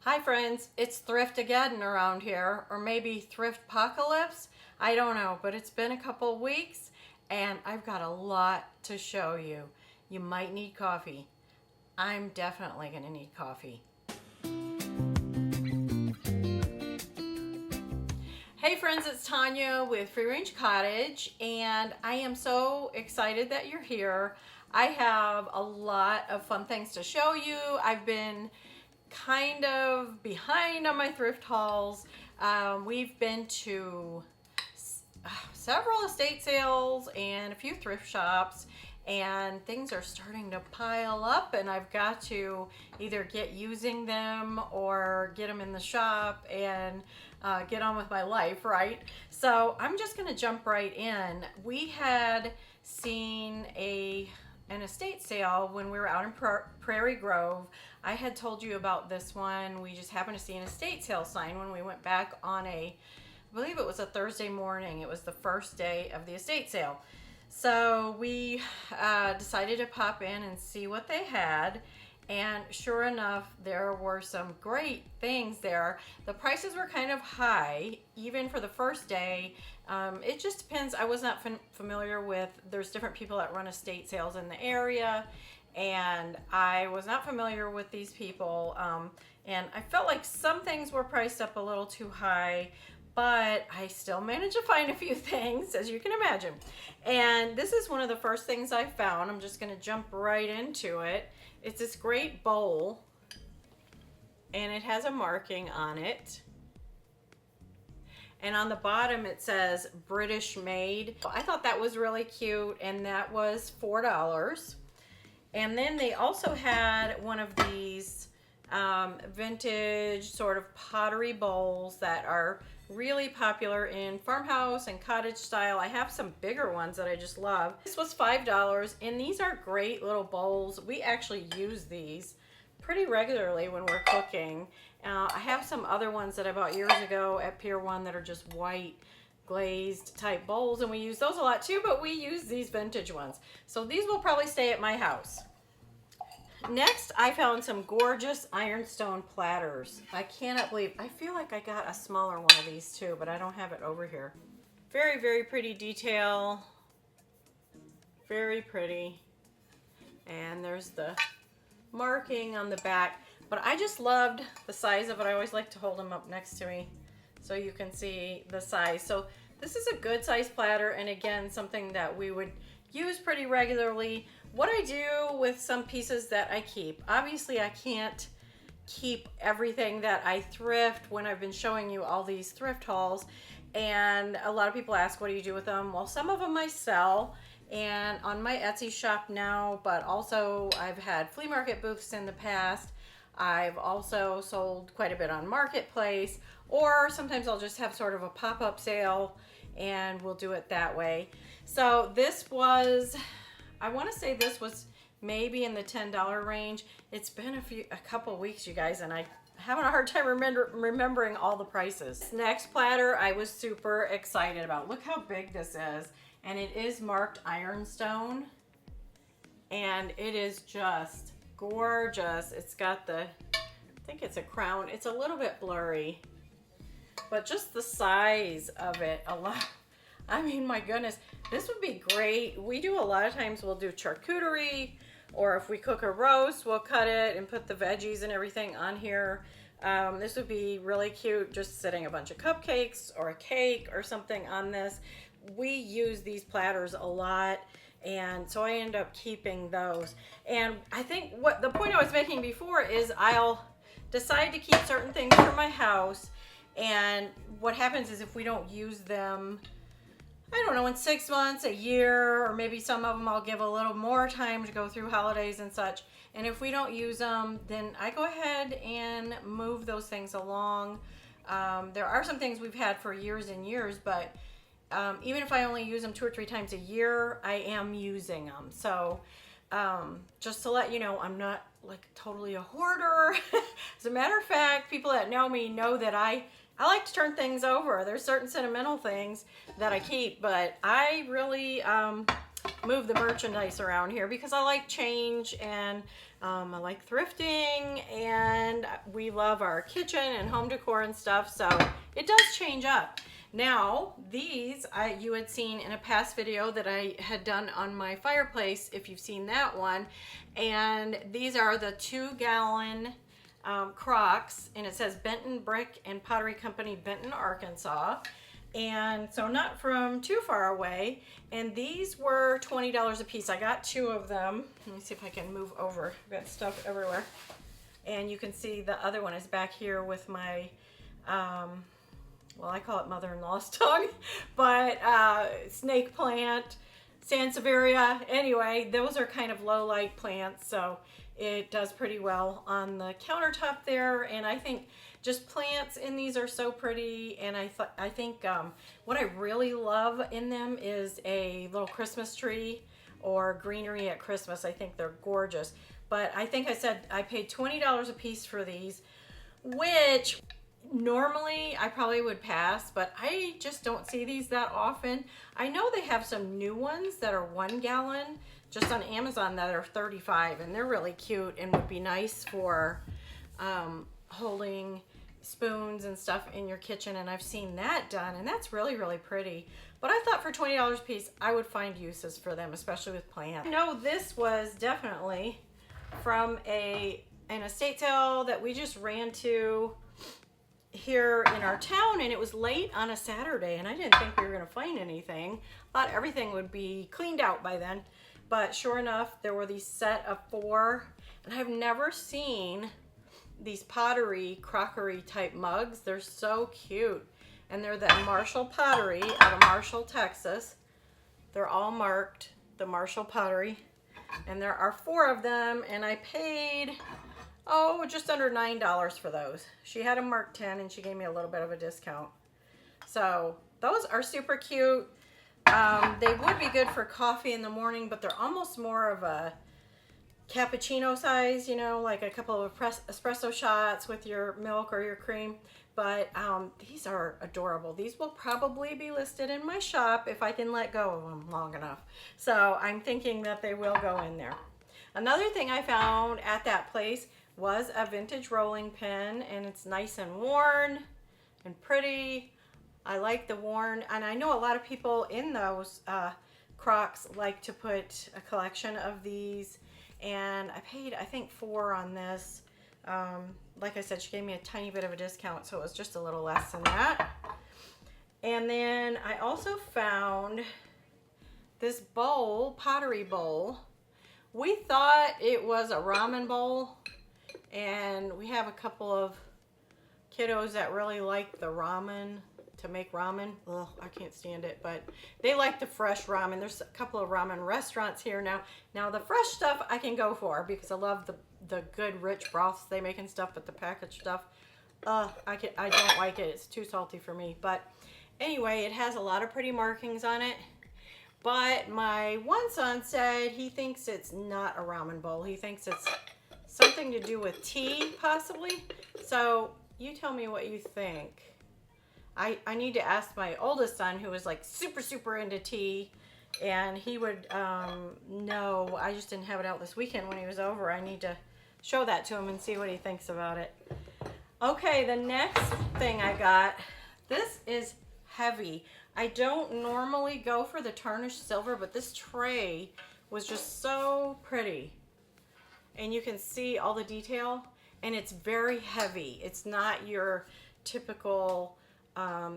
Hi friends, it's Thrift again around here, or maybe Thrift Apocalypse. I don't know, but it's been a couple weeks and I've got a lot to show you. You might need coffee. I'm definitely going to need coffee. Hey friends, it's Tanya with FreeRangeCottage and I am so excited that you're here. I have a lot of fun things to show you. I've been kind of behind on my thrift hauls. We've been to several estate sales and a few thrift shops, and things are starting to pile up, and I've got to either get using them or get them in the shop and get on with my life, right? So I'm just going to jump right in. We had seen an estate sale when we were out in Prairie Grove. I had told you about this one. We just happened to see an estate sale sign when we went back on I believe it was a Thursday morning. It was the first day of the estate sale. So we decided to pop in and see what they had. And sure enough, there were some great things there. The prices were kind of high, even for the first day. It just depends. I was not familiar with, there's different people that run estate sales in the area, and I was not familiar with these people. And I felt like some things were priced up a little too high, but I still managed to find a few things, as you can imagine. And this is one of the first things I found. I'm just going to jump right into it. It's this great bowl, and it has a marking on it. And on the bottom it says British made. I thought that was really cute, and that was $4. And then they also had one of these vintage sort of pottery bowls that are really popular in farmhouse and cottage style. I have some bigger ones that I just love. This was $5, and these are great little bowls. We actually use these pretty regularly when we're cooking. I have some other ones that I bought years ago at Pier 1 that are just white glazed type bowls, and we use those a lot too, but we use these vintage ones. So these will probably stay at my house. Next, I found some gorgeous ironstone platters. I cannot believe, I feel like I got a smaller one of these too, but I don't have it over here. Very, very pretty detail. Very pretty. And there's the marking on the back. But I just loved the size of it. I always like to hold them up next to me so you can see the size. So this is a good size platter, and again, something that we would use pretty regularly. What I do with some pieces that I keep, obviously I can't keep everything that I thrift when I've been showing you all these thrift hauls, and a lot of people ask, what do you do with them? Well, some of them I sell and on my Etsy shop now, but also I've had flea market booths in the past. I've also sold quite a bit on Marketplace, or sometimes I'll just have sort of a pop-up sale and we'll do it that way. So this was, I want to say this was maybe in the $10 range. It's been a couple weeks, you guys, and I'm having a hard time remembering all the prices. This next platter I was super excited about. Look how big this is, and it is marked ironstone, and it is just gorgeous. It's got the, I think it's a crown. It's a little bit blurry, but just the size of it, a lot. I mean, my goodness, this would be great. We do a lot of times, we'll do charcuterie, or if we cook a roast, we'll cut it and put the veggies and everything on here. This would be really cute, just sitting a bunch of cupcakes or a cake or something on this. We use these platters a lot, and so I end up keeping those. And I think what the point I was making before is I'll decide to keep certain things for my house, and what happens is if we don't use them, I don't know, in 6 months, a year, or maybe some of them I'll give a little more time to go through holidays and such. And if we don't use them, then I go ahead and move those things along. There are some things we've had for years and years, but even if I only use them 2 or 3 times a year, I am using them. So just to let you know, I'm not like totally a hoarder. As a matter of fact, people that know me know that I like to turn things over. There's certain sentimental things that I keep, but I really move the merchandise around here because I like change, and I like thrifting, and we love our kitchen and home decor and stuff, so it does change up. Now, these you had seen in a past video that I had done on my fireplace, if you've seen that one, and these are the 2-gallon Crocks, and it says Benton Brick and Pottery Company, Benton, Arkansas. And so not from too far away, and these were $20 a piece. I got 2 of them. Let me see if I can move over. I've got stuff everywhere. And you can see the other one is back here with my, well, I call it mother-in-law's tongue, but snake plant, sansevieria. Anyway, those are kind of low light plants, so it does pretty well on the countertop there. And I think just plants in these are so pretty, and I think what I really love in them is a little Christmas tree or greenery at Christmas. I think they're gorgeous. But I think I said I paid $20 a piece for these, which normally I probably would pass, but I just don't see these that often. I know they have some new ones that are 1 gallon just on Amazon that are $35, and they're really cute and would be nice for holding spoons and stuff in your kitchen, and I've seen that done, and that's really, really pretty. But I thought for $20 a piece I would find uses for them, especially with plants. I know this was definitely from an estate sale that we just ran to here in our town, and it was late on a Saturday, and I didn't think we were going to find anything. Thought everything would be cleaned out by then, but sure enough, there were these set of 4, and I've never seen these pottery crockery type mugs. They're so cute, and they're the Marshall Pottery out of Marshall, Texas. They're all marked the Marshall Pottery, and there are 4 of them, and I paid just under $9 for those. She had them marked 10, and she gave me a little bit of a discount. So those are super cute. They would be good for coffee in the morning, but they're almost more of a cappuccino size, you know, like a couple of espresso shots with your milk or your cream. But these are adorable. These will probably be listed in my shop if I can let go of them long enough. So I'm thinking that they will go in there. Another thing I found at that place was a vintage rolling pin, and it's nice and worn and pretty. I like the worn, and I know a lot of people in those Crocks like to put a collection of these, and I paid, I think, $4 on this. Like I said, she gave me a tiny bit of a discount, so it was just a little less than that. And then I also found this bowl, pottery bowl. We thought it was a ramen bowl, and we have a couple of kiddos that really like the ramen, to make ramen. Ugh, I can't stand it, but they like the fresh ramen. There's a couple of ramen restaurants here now. Now the fresh stuff I can go for because I love the good rich broths they make and stuff, but the packaged stuff, I don't like it. It's too salty for me. But anyway, it has a lot of pretty markings on it. But my one son said he thinks it's not a ramen bowl. He thinks it's something to do with tea, possibly. So you tell me what you think. I need to ask my oldest son, who was like super into tea, and he would know. I just didn't have it out this weekend when he was over. I need to show that to him and see what he thinks about it. Okay, the next thing I got, this is heavy. I don't normally go for the tarnished silver, but this tray was just so pretty. And you can see all the detail, and it's very heavy. It's not your typical,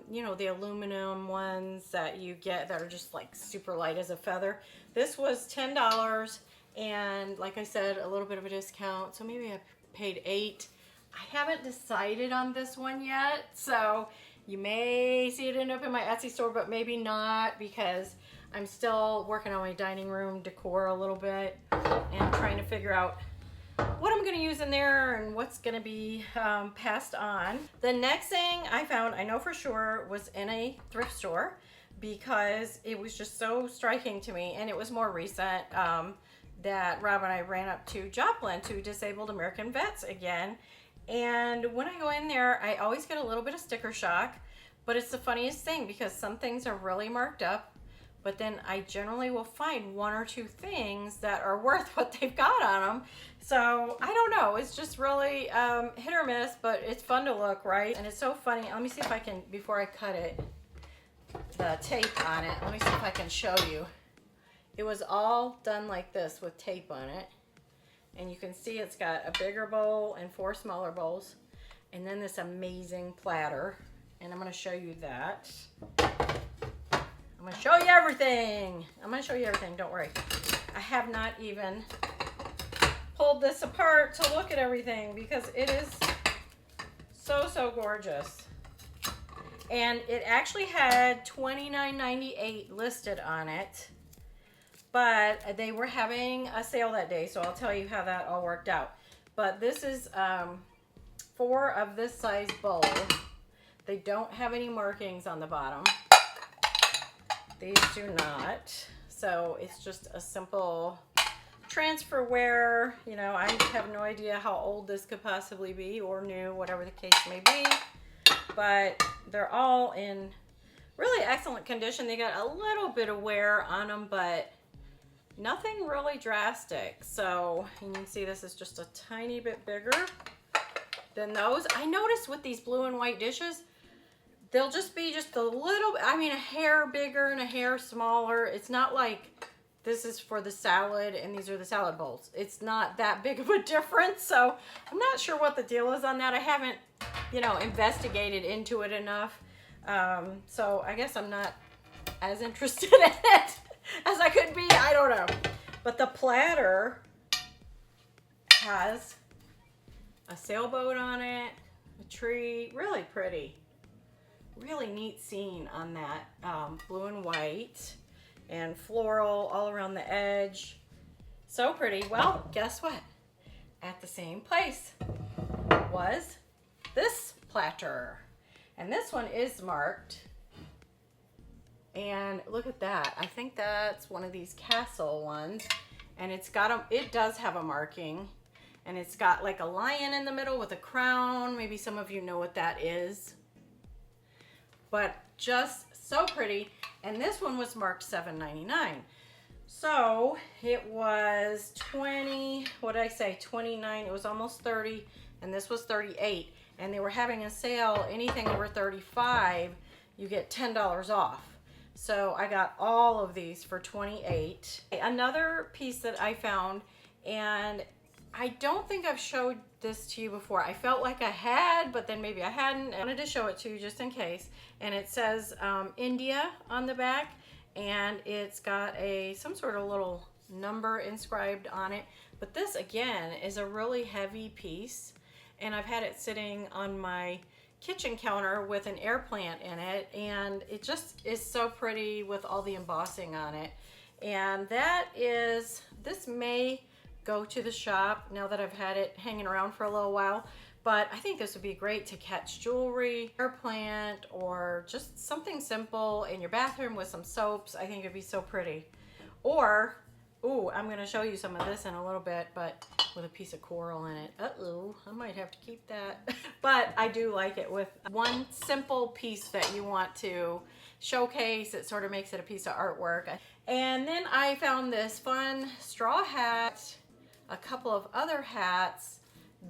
you know, the aluminum ones that you get that are just like super light as a feather. This was $10, and like I said, a little bit of a discount, so maybe I paid $8. I haven't decided on this one yet, so you may see it end up in my Etsy store, but maybe not, because I'm still working on my dining room decor a little bit and trying to figure out what I'm going to use in there and what's going to be passed on. The next thing I found, I know for sure, was in a thrift store because it was just so striking to me, and it was more recent that Rob and I ran up to Joplin to Disabled American Vets again. And when I go in there, I always get a little bit of sticker shock, but it's the funniest thing because some things are really marked up but then I generally will find one or two things that are worth what they've got on them. So I don't know, it's just really hit or miss, but it's fun to look, right? And it's so funny. Let me see if I can, before I cut it, the tape on it, let me see if I can show you. It was all done like this with tape on it. And you can see it's got a bigger bowl and 4 smaller bowls. And then this amazing platter. And I'm going to show you that. I'm going to show you everything. I'm going to show you everything. Don't worry. I have not even pulled this apart to look at everything because it is so, so gorgeous. And it actually had $29.98 listed on it. But they were having a sale that day, so I'll tell you how that all worked out. But this is 4 of this size bowl. They don't have any markings on the bottom. These do not. So it's just a simple transferware. You know, I have no idea how old this could possibly be, or new, whatever the case may be. But they're all in really excellent condition. They got a little bit of wear on them, but nothing really drastic. So you can see this is just a tiny bit bigger than those. I noticed with these blue and white dishes, they'll just be just a little, I mean, a hair bigger and a hair smaller. It's not like this is for the salad and these are the salad bowls. It's not that big of a difference. So I'm not sure what the deal is on that. I haven't, you know, investigated into it enough. So I guess I'm not as interested in it as I could be. I don't know. But the platter has a sailboat on it, a tree, really pretty. Really neat scene on that, blue and white and floral all around the edge. So pretty. Well, guess what? At the same place was this platter. And this one is marked. And look at that. I think that's one of these castle ones. And it's got it does have a marking. And it's got like a lion in the middle with a crown. Maybe some of you know what that is. But just so pretty. And this one was marked $7.99. So it was 20, what did I say, 29, it was almost 30, and this was 38. And they were having a sale, anything over 35, you get $10 off. So I got all of these for 28. Another piece that I found, and I don't think I've showed this to you before. I felt like I had, but then maybe I hadn't. I wanted to show it to you just in case. And it says India on the back, and it's got some sort of little number inscribed on it. But this again is a really heavy piece, and I've had it sitting on my kitchen counter with an air plant in it, and it just is so pretty with all the embossing on it. And that is, this may go to the shop now that I've had it hanging around for a little while, but I think this would be great to catch jewelry, air plant, or just something simple in your bathroom with some soaps. I think it'd be so pretty. Or, ooh, I'm gonna show you some of this in a little bit, but with a piece of coral in it. Uh-oh, I might have to keep that. But I do like it with one simple piece that you want to showcase. It sort of makes it a piece of artwork. And then I found this fun straw hat, a couple of other hats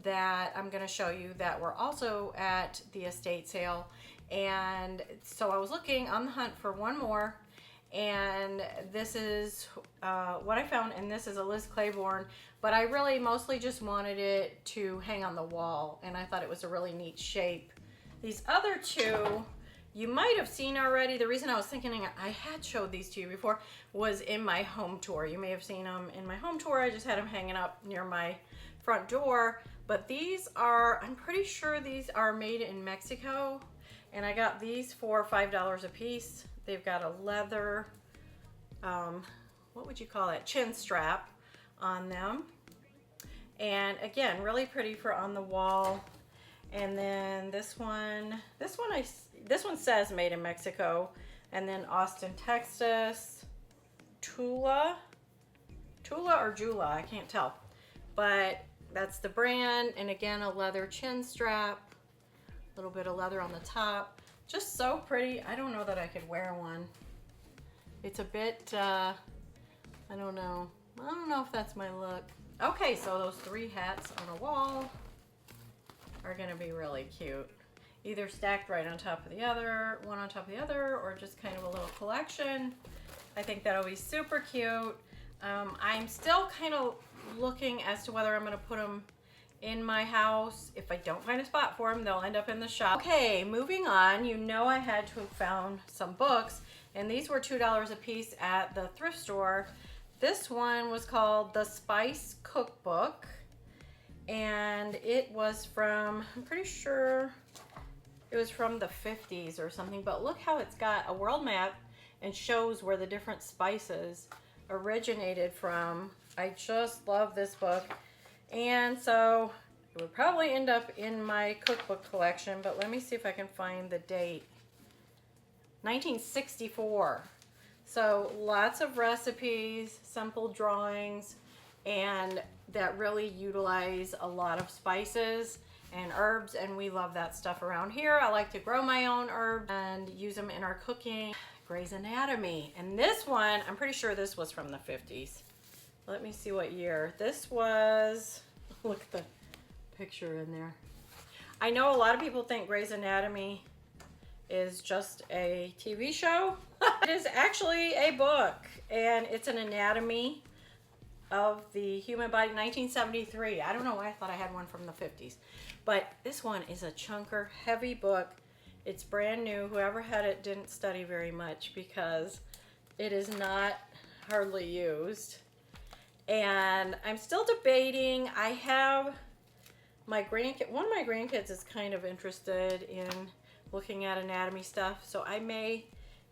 that I'm going to show you that were also at the estate sale. And so I was looking on the hunt for one more, and this is what I found, and this is a Liz Claiborne, but I really mostly just wanted it to hang on the wall, and I thought it was a really neat shape. These other two you might have seen already. The reason I was thinking I had showed these to you before was in my home tour. You may have seen them in my home tour. I just had them hanging up near my front door. But these are, I'm pretty sure these are made in Mexico. And I got these for $5 a piece. They've got a leather, what would you call it? Chin strap on them. And again, really pretty for on the wall. And then this one says made in Mexico. And then Austin, Texas, Tula or Jula, I can't tell. But that's the brand. And again, a leather chin strap, a little bit of leather on the top. Just so pretty. I don't know that I could wear one It's a bit, I don't know. I don't know if that's my look. Okay, so those 3 hats on a wall are gonna be really cute. Either stacked right on top of the other, one on top of the other, or just kind of a little collection. I think that'll be super cute. I'm still kind of looking as to whether I'm gonna put them in my house. If I don't find a spot for them, they'll end up in the shop. Okay, moving on. You know I had to have found some books, and these were $2 a piece at the thrift store. This one was called The Spice Cookbook, and it was from, I'm pretty sure it was from the 50s or something, but look how it's got a world map and shows where the different spices originated from. I just love this book. And so it would probably end up in my cookbook collection, but let me see if I can find the date. 1964. So lots of recipes, simple drawings, and that really utilize a lot of spices and herbs, and we love that stuff around here. I like to grow my own herbs and use them in our cooking. Grey's Anatomy. And this one, I'm pretty sure this was from the 50s. Let me see what year. This was, look at the picture in there. I know a lot of people think Grey's Anatomy is just a TV show. It is actually a book, and it's an anatomy of the human body, 1973. I don't know why I thought I had one from the 50s, but this one is a chunker, heavy book. It's brand new. Whoever had it didn't study very much because it is not hardly used. And I'm still debating. I have my grandkid, one of my grandkids is kind of interested in looking at anatomy stuff, so I may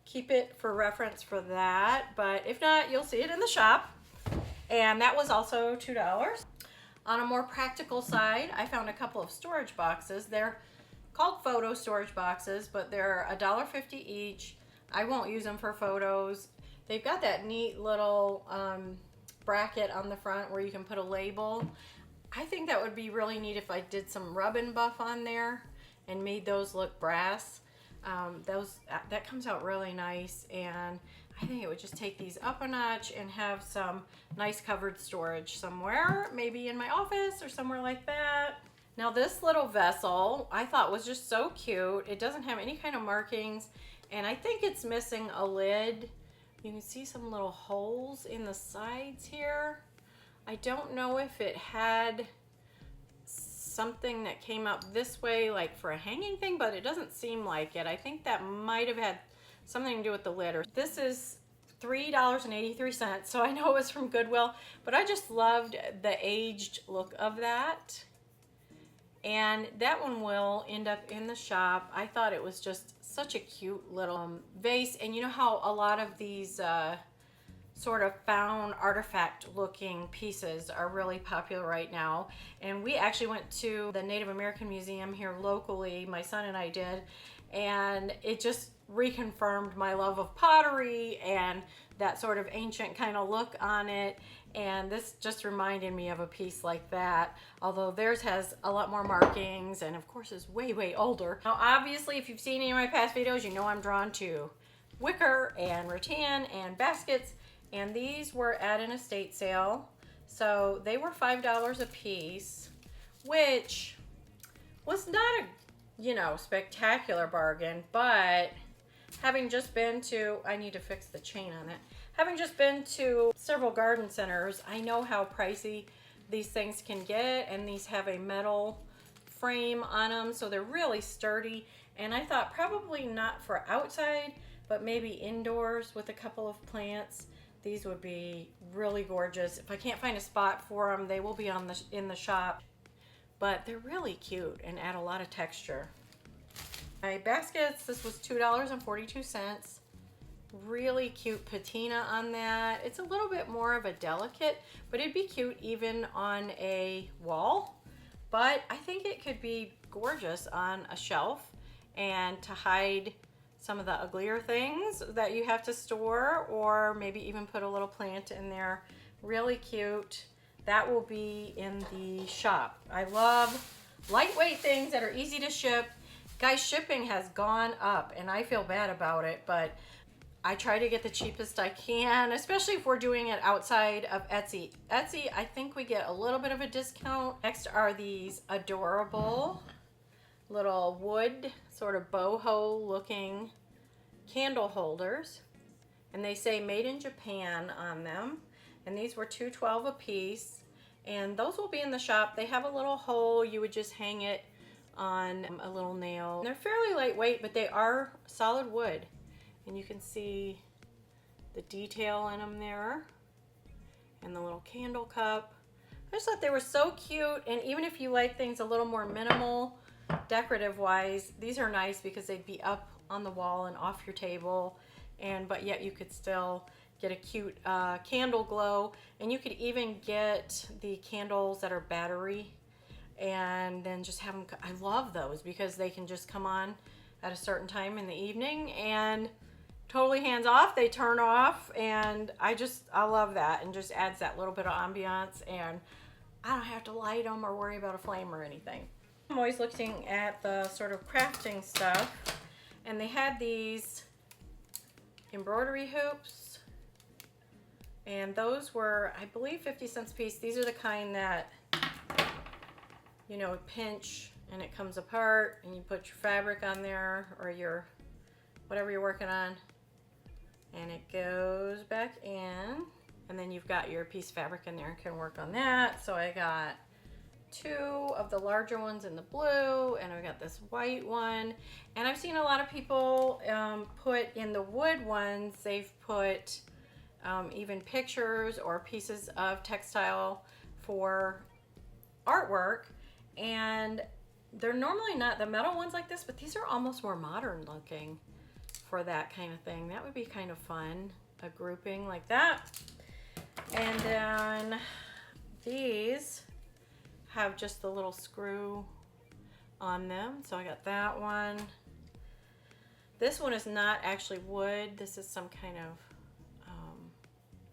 keep it for reference for that, but if not, you'll see it in the shop. And that was also $2. On a more practical side, I found a couple of storage boxes. They're called photo storage boxes, but they're $1.50 each. I won't use them for photos. They've got that neat little bracket on the front where you can put a label. I think that would be really neat if I did some rub and buff on there and made those look brass. That comes out really nice, and I think it would just take these up a notch and have some nice covered storage somewhere, maybe in my office or somewhere like that. Now this little vessel I thought was just so cute. It doesn't have any kind of markings, and I think it's missing a lid. You can see some little holes in the sides here. I don't know if it had something that came up this way like for a hanging thing, but it doesn't seem like it. I think that might have had something to do with the lid. This is $3.83, so I know it was from Goodwill, but I just loved the aged look of that. And that one will end up in the shop. I thought it was just such a cute little vase. And you know how a lot of these sort of found artifact looking pieces are really popular right now. And we actually went to the Native American Museum here locally, my son and I did, and it just reconfirmed my love of pottery and that sort of ancient kind of look on it. And this just reminded me of a piece like that, although theirs has a lot more markings and of course is way, way older. Now obviously if you've seen any of my past videos, you know I'm drawn to wicker and rattan and baskets, and these were at an estate sale. So they were $5 a piece, which was not a, you know, spectacular bargain, but having just been to, I need to fix the chain on that. Having just been to several garden centers, I know how pricey these things can get, and these have a metal frame on them, so they're really sturdy. And I thought probably not for outside, but maybe indoors with a couple of plants, these would be really gorgeous. If I can't find a spot for them, they will be on in the shop. But they're really cute and add a lot of texture. My baskets, this was $2.42. Really cute patina on that. It's a little bit more of a delicate, but it'd be cute even on a wall. But I think it could be gorgeous on a shelf and to hide some of the uglier things that you have to store, or maybe even put a little plant in there. Really cute. That will be in the shop. I love lightweight things that are easy to ship. Guys, shipping has gone up and I feel bad about it, but I try to get the cheapest I can, especially if we're doing it outside of Etsy. Etsy, I think we get a little bit of a discount. Next are these adorable little wood, sort of boho looking candle holders. And they say made in Japan on them. And these were $2.12 a piece. And those will be in the shop. They have a little hole. You would just hang it on a little nail. They're fairly lightweight, but they are solid wood. And you can see the detail in them there. And the little candle cup. I just thought they were so cute. And even if you like things a little more minimal, decorative wise, these are nice because they'd be up on the wall and off your table. But yet you could still get a cute candle glow. And you could even get the candles that are battery and then just have them. I love those because they can just come on at a certain time in the evening and totally hands off. They turn off, and I love that, and just adds that little bit of ambiance, and I don't have to light them or worry about a flame or anything. I'm always looking at the sort of crafting stuff, and they had these embroidery hoops, and those were, I believe, 50 cents a piece. These are the kind that, you know, pinch and it comes apart, and you put your fabric on there or your whatever you're working on, and it goes back in, and then you've got your piece of fabric in there and can work on that. So I got 2 of the larger ones in the blue, and I got this white one. And I've seen a lot of people put in the wood ones, they've put even pictures or pieces of textile for artwork, and they're normally not the metal ones like this, but these are almost more modern looking for that kind of thing. That would be kind of fun, a grouping like that. And then these have just the little screw on them, so I got that one. This one is not actually wood. This is some kind of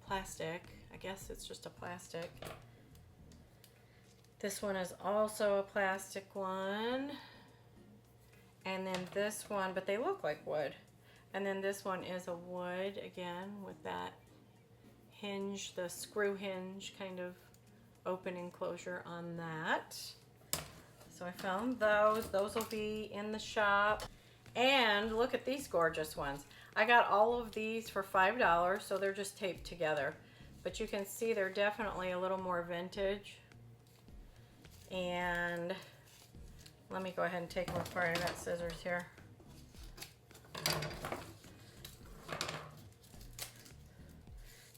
plastic. I guess it's just a plastic. This one is also a plastic one. And then this one, but they look like wood. And then this one is a wood, again, with that hinge, the screw hinge kind of open and closure on that. So I found those. Those will be in the shop. And look at these gorgeous ones. I got all of these for $5, so they're just taped together. But you can see they're definitely a little more vintage. And let me go ahead and take them apart. I got scissors here.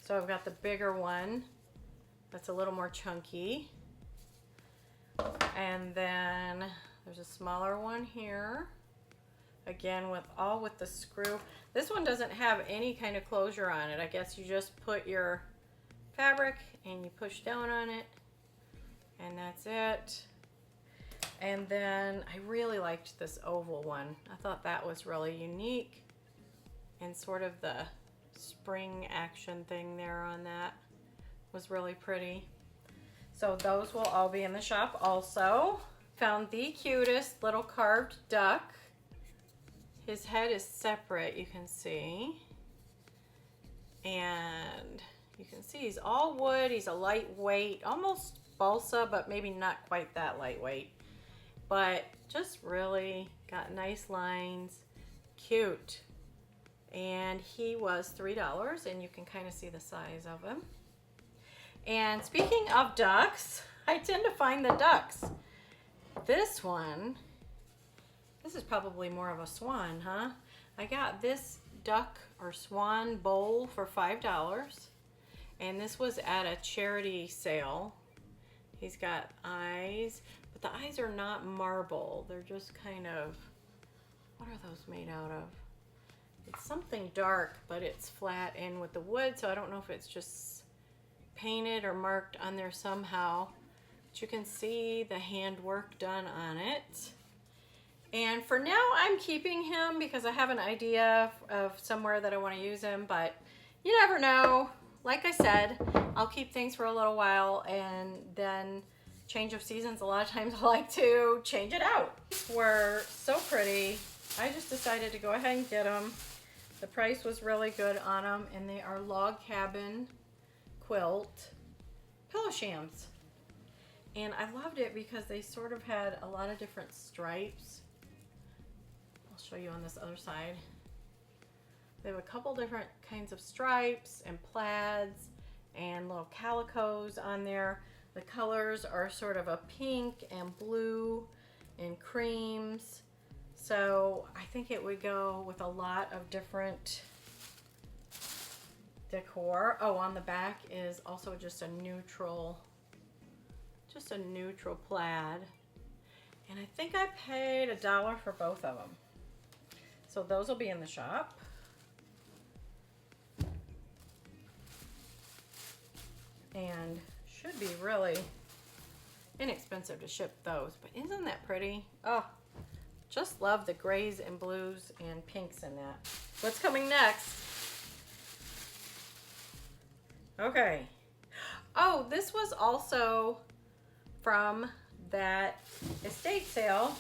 So I've got the bigger one that's a little more chunky. And then there's a smaller one here. Again, with the screw. This one doesn't have any kind of closure on it. I guess you just put your fabric and you push down on it, and that's it. And then I really liked this oval one. I thought that was really unique, and sort of the spring action thing there on that was really pretty. So those will all be in the shop also. Found the cutest little carved duck. His head is separate, you can see. And you can see he's all wood. He's a lightweight, almost balsa, but maybe not quite that lightweight. But just really got nice lines, cute. And he was $3, and you can kind of see the size of him. And speaking of ducks, I tend to find the ducks. This one, this is probably more of a swan, huh? I got this duck or swan bowl for $5, and this was at a charity sale. He's got eyes, but the eyes are not marble. They're just kind of, what are those made out of? It's something dark, but it's flat in with the wood, so I don't know if it's just painted or marked on there somehow. But you can see the handwork done on it. And for now, I'm keeping him because I have an idea of somewhere that I want to use him, but you never know. Like I said, I'll keep things for a little while, and then change of seasons, a lot of times I like to change it out. These were so pretty. I just decided to go ahead and get them. The price was really good on them, and they are log cabin quilt pillow shams. And I loved it because they sort of had a lot of different stripes. I'll show you on this other side. They have a couple different kinds of stripes and plaids and little calicos on there. The colors are sort of a pink and blue and creams. So I think it would go with a lot of different decor. Oh, on the back is also just a neutral plaid. And I think I paid $1 for both of them. So those will be in the shop. And should be really inexpensive to ship those. But isn't that pretty? Oh, just love the grays and blues and pinks in that. What's coming next? Okay. Oh, this was also from that estate sale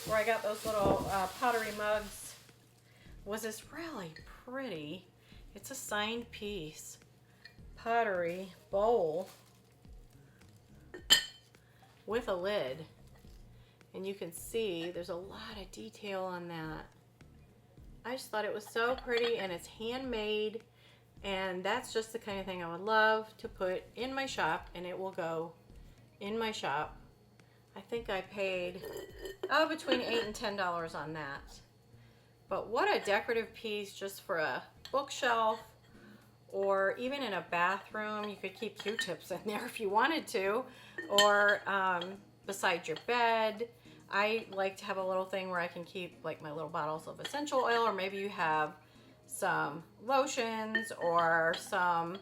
where I got those little pottery mugs. Was this really pretty? It's a signed piece. Pottery bowl with a lid. And you can see there's a lot of detail on that. I just thought it was so pretty, and it's handmade, and that's just the kind of thing I would love to put in my shop, and it will go in my shop. I think I paid between $8 and $10 on that. But what a decorative piece just for a bookshelf, or even in a bathroom. You could keep Q-tips in there if you wanted to, or beside your bed. I like to have a little thing where I can keep like my little bottles of essential oil, or maybe you have some lotions or some,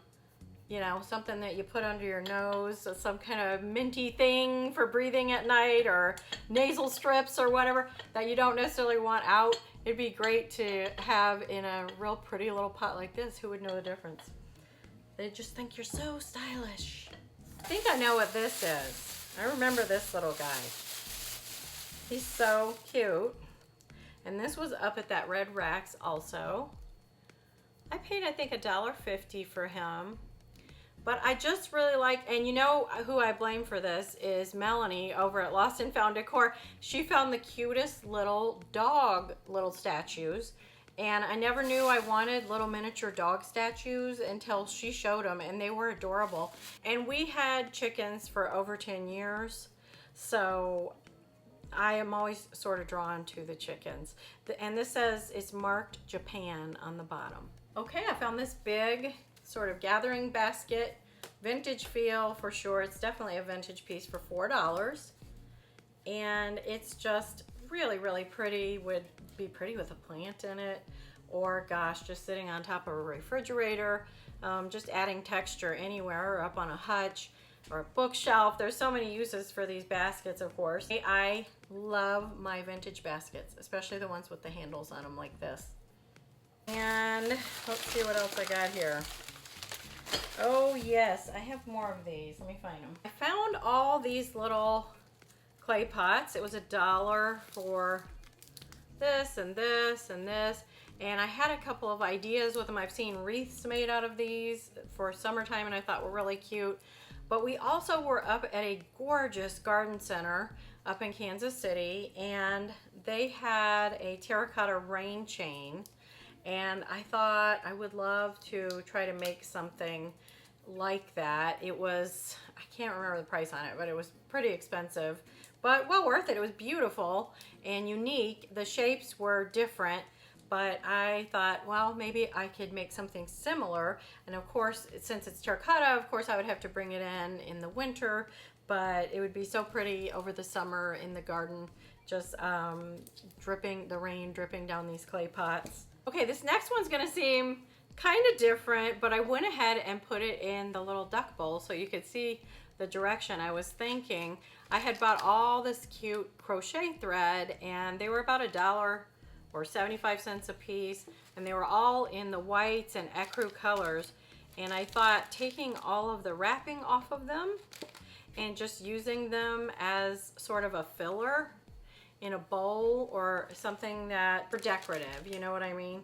you know, something that you put under your nose, some kind of minty thing for breathing at night, or nasal strips or whatever that you don't necessarily want out. It'd be great to have in a real pretty little pot like this. Who would know the difference? They just think you're so stylish. I think I know what this is. I remember this little guy. He's so cute. And this was up at that Red Racks also. I paid, I think, $1.50 for him. But I just really like, and you know who I blame for this is Melanie over at Lost and Found Decor. She found the cutest little dog little statues. And I never knew I wanted little miniature dog statues until she showed them, and they were adorable. And we had chickens for over 10 years. So I am always sort of drawn to the chickens. And this says it's marked Japan on the bottom. Okay, I found this big sort of gathering basket, vintage feel for sure. It's definitely a vintage piece for $4. And it's just really, really pretty. Would be pretty with a plant in it, or gosh, just sitting on top of a refrigerator, just adding texture anywhere, or up on a hutch or a bookshelf. There's so many uses for these baskets, of course. I love my vintage baskets, especially the ones with the handles on them like this. And let's see what else I got here. Oh yes, I have more of these. Let me find them. I found all these little clay pots. It was $1 for this and this and this. And I had a couple of ideas with them. I've seen wreaths made out of these for summertime, and I thought were really cute. But we also were up at a gorgeous garden center up in Kansas City, and they had a terracotta rain chain. And I thought I would love to try to make something like that. It was, I can't remember the price on it, but it was pretty expensive, but well worth it. It was beautiful and unique. The shapes were different, but I thought, well, maybe I could make something similar. And of course, since it's terracotta, of course I would have to bring it in the winter, but it would be so pretty over the summer in the garden, just dripping, the rain dripping down these clay pots. Okay, this next one's gonna seem kind of different, but I went ahead and put it in the little duck bowl so you could see the direction I was thinking. I had bought all this cute crochet thread, and they were about $1 or 75 cents a piece, and they were all in the whites and ecru colors. And I thought taking all of the wrapping off of them and just using them as sort of a filler in a bowl or something that for decorative, you know what I mean?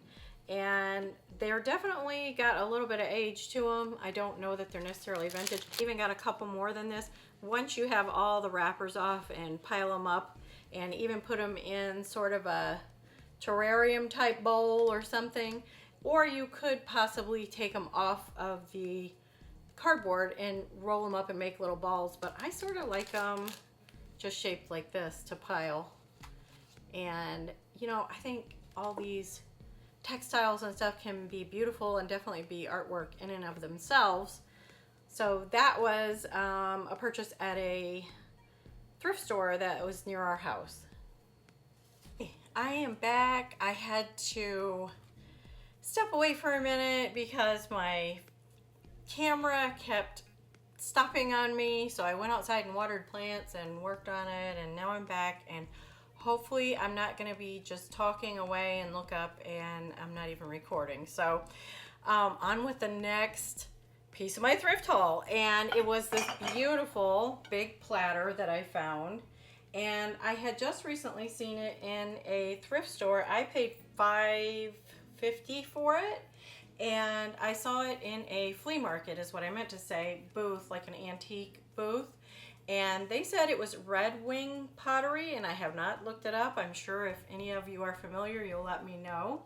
and they're definitely got a little bit of age to them. I don't know that they're necessarily vintage. Even got a couple more than this. Once you have all the wrappers off and pile them up and even put them in sort of a terrarium type bowl or something, or you could possibly take them off of the cardboard and roll them up and make little balls, but I sort of like them just shaped like this to pile. And you know, I think all these textiles and stuff can be beautiful and definitely be artwork in and of themselves. So that was a purchase at a thrift store that was near our house. I am back. I had to step away for a minute because my camera kept stopping on me, so I went outside and watered plants and worked on it, and now I'm back, and hopefully I'm not going to be just talking away and look up and I'm not even recording. So on with the next piece of my thrift haul, and it was this beautiful big platter that I found, and I had just recently seen it in a thrift store. I paid $5.50 for it, and I saw it in a flea market, is what I meant to say, booth, like an antique booth. And they said it was Red Wing Pottery, and I have not looked it up. I'm sure if any of you are familiar, you'll let me know.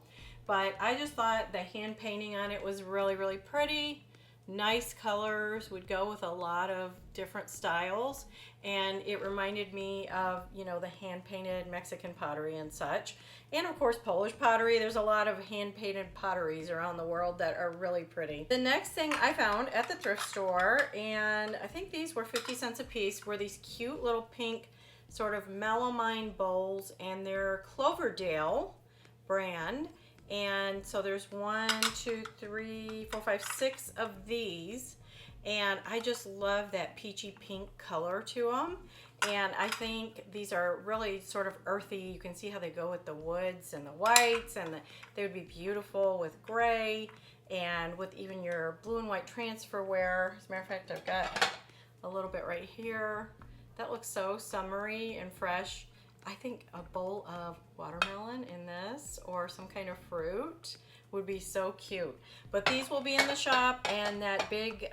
But I just thought the hand painting on it was really, really pretty. Nice colors, would go with a lot of different styles. And it reminded me of, you know, the hand-painted Mexican pottery and such. And of course, Polish pottery. There's a lot of hand-painted potteries around the world that are really pretty. The next thing I found at the thrift store, and I think these were 50 cents a piece, were these cute little pink sort of melamine bowls, and they're Cloverdale brand. And so there's 1, 2, 3, 4, 5, 6 of these, and I just love that peachy pink color to them. And I think these are really sort of earthy. You can see how they go with the woods and the whites, and they would be beautiful with gray and with even your blue and white transferware. As a matter of fact, I've got a little bit right here. That looks so summery and fresh. I think a bowl of watermelon in this, or some kind of fruit, would be so cute. But these will be in the shop, and that big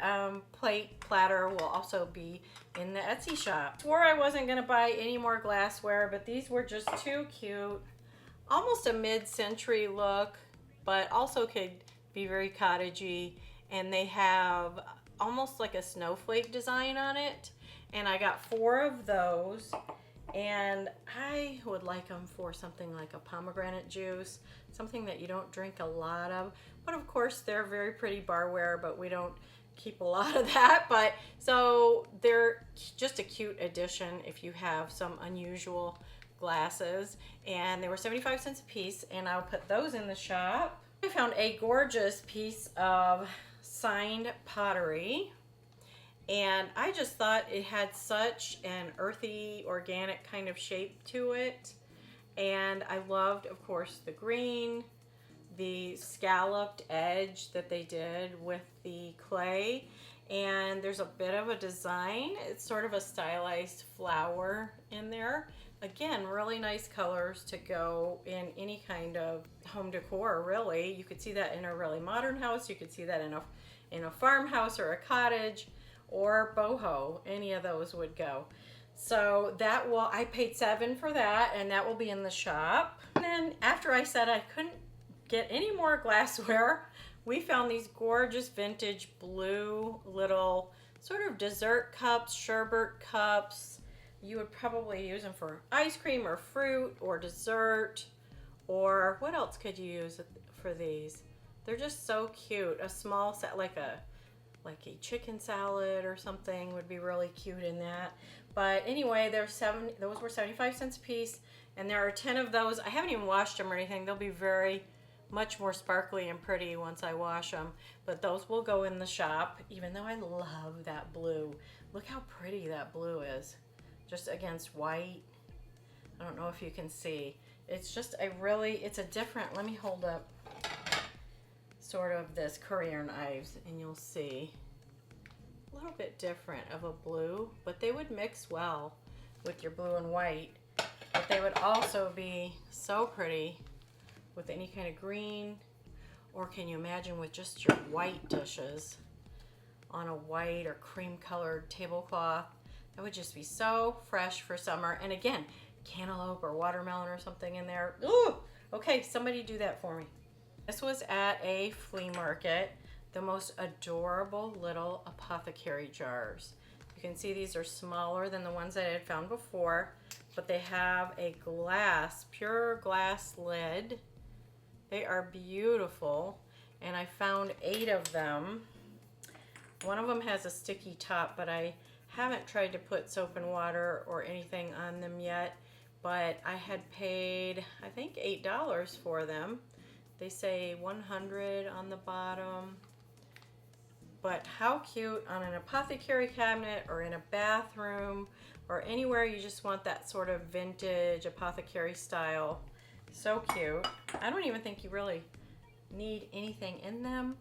plate platter will also be in the Etsy shop. I swore I wasn't gonna buy any more glassware, but these were just too cute. Almost a mid-century look, but also could be very cottagey. And they have almost like a snowflake design on it. And I got 4 of those. And I would like them for something like a pomegranate juice, something that you don't drink a lot of. But of course, they're very pretty barware, but we don't keep a lot of that. But so they're just a cute addition if you have some unusual glasses. And they were 75 cents a piece, and I'll put those in the shop. I found a gorgeous piece of signed pottery. And I just thought it had such an earthy, organic kind of shape to it. And I loved, of course, the green, the scalloped edge that they did with the clay. And there's a bit of a design. It's sort of a stylized flower in there. Again, really nice colors to go in any kind of home decor, really. You could see that in a really modern house. You could see that in a farmhouse or a cottage, or boho. Any of those would go. So that will, I paid $7 for that, and that will be in the shop. And then after I said I couldn't get any more glassware, we found these gorgeous vintage blue little sort of dessert cups, sherbet cups. You would probably use them for ice cream or fruit or dessert, or what else could you use for these? They're just so cute. A small set, like a chicken salad or something would be really cute in that. But anyway, those were 75 cents a piece, and there are 10 of those. I haven't even washed them or anything. They'll be very much more sparkly and pretty once I wash them. But those will go in the shop, even though I love that blue. Look how pretty that blue is, just against white. I don't know if you can see. It's just it's a different, let me hold up sort of this courier knives, and you'll see a little bit different of a blue, but they would mix well with your blue and white. But they would also be so pretty with any kind of green. Or can you imagine with just your white dishes on a white or cream colored tablecloth? That would just be so fresh for summer. And again, cantaloupe or watermelon or something in there. Ooh, okay, somebody do that for me. This was at a flea market. The most adorable little apothecary jars. You can see these are smaller than the ones that I had found before, but they have a glass, pure glass lid. They are beautiful, and I found 8 of them. One of them has a sticky top, but I haven't tried to put soap and water or anything on them yet, but I had paid, I think, $8 for them. They say 100 on the bottom. But how cute on an apothecary cabinet or in a bathroom or anywhere you just want that sort of vintage apothecary style. So cute. I don't even think you really need anything in them,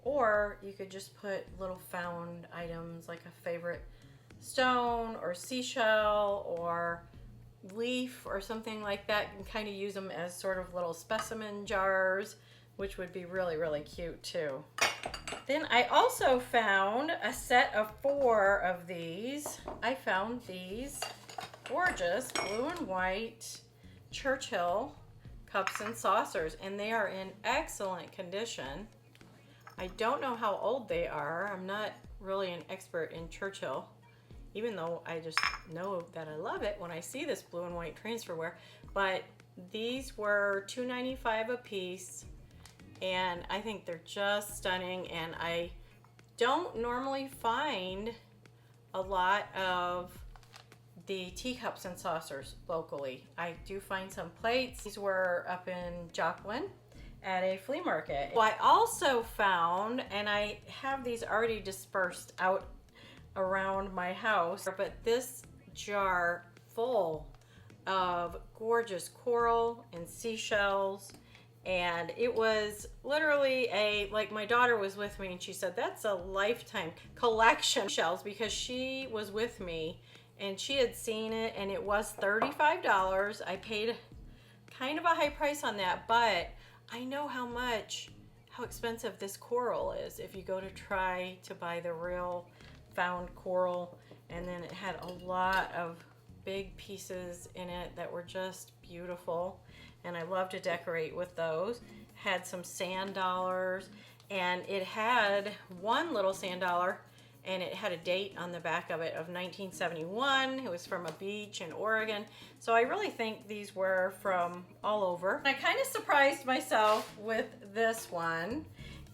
or you could just put little found items like a favorite stone or seashell or leaf or something like that, and kind of use them as sort of little specimen jars, which would be really, really cute too. Then I also found a set of 4 of these. I found these gorgeous blue and white Churchill cups and saucers, and they are in excellent condition. I don't know how old they are. I'm not really an expert in Churchill, even though I just know that I love it when I see this blue and white transferware. But these were $2.95 a piece, and I think they're just stunning, and I don't normally find a lot of the teacups and saucers locally. I do find some plates. These were up in Joplin at a flea market. Well, I also found, and I have these already dispersed out around my house, but this jar full of gorgeous coral and seashells, and it was literally like my daughter was with me and she said that's a lifetime collection of shells, because she was with me and she had seen it and it was $35. I paid kind of a high price on that, but I know how expensive this coral is if you go to try to buy the real found coral. And then it had a lot of big pieces in it that were just beautiful, and I love to decorate with those. Had some sand dollars, and it had one little sand dollar, and it had a date on the back of it of 1971. It was from a beach in Oregon. So I really think these were from all over. I kind of surprised myself with this one,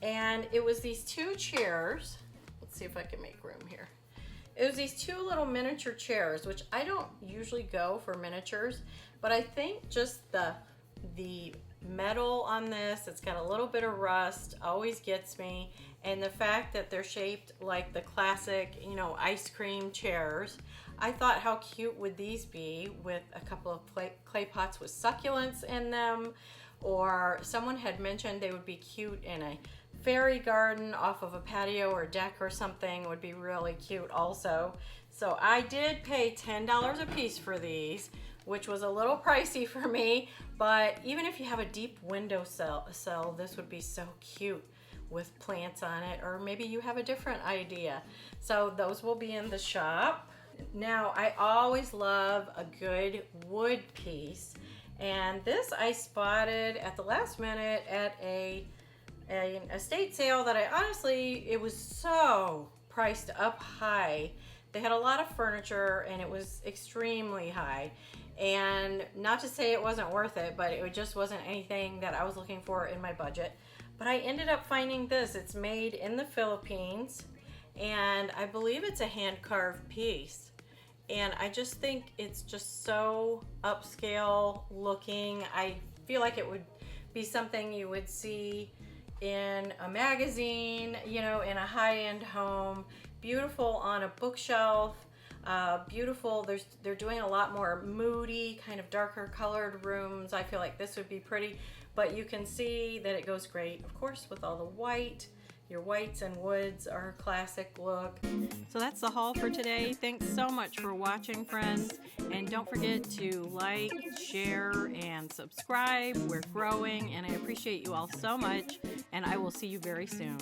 and it was these 2 chairs. Let's see if I can make room here. It was these 2 little miniature chairs, which I don't usually go for miniatures, but I think just the metal on this, it's got a little bit of rust, always gets me. And the fact that they're shaped like the classic, ice cream chairs. I thought, how cute would these be with a couple of clay pots with succulents in them? Or someone had mentioned they would be cute in a fairy garden off of a patio or deck or something. Would be really cute also. So I did pay $10 a piece for these, which was a little pricey for me, but even if you have a deep window sill, this would be so cute with plants on it, or maybe you have a different idea. So those will be in the shop. Now, I always love a good wood piece, and this I spotted at the last minute at an estate sale that I honestly, it was so priced up high. They had a lot of furniture and it was extremely high. And not to say it wasn't worth it, but it just wasn't anything that I was looking for in my budget. But I ended up finding this. It's made in the Philippines, and I believe it's a hand-carved piece. And I just think it's just so upscale looking. I feel like it would be something you would see in a magazine, in a high-end home. Beautiful on a bookshelf. Beautiful. They're doing a lot more moody, kind of darker colored rooms. I feel like this would be pretty, but you can see that it goes great, of course, with all the white. Your whites and woods are a classic look. So that's the haul for today. Thanks so much for watching, friends. And don't forget to like, share, and subscribe. We're growing, and I appreciate you all so much. And I will see you very soon.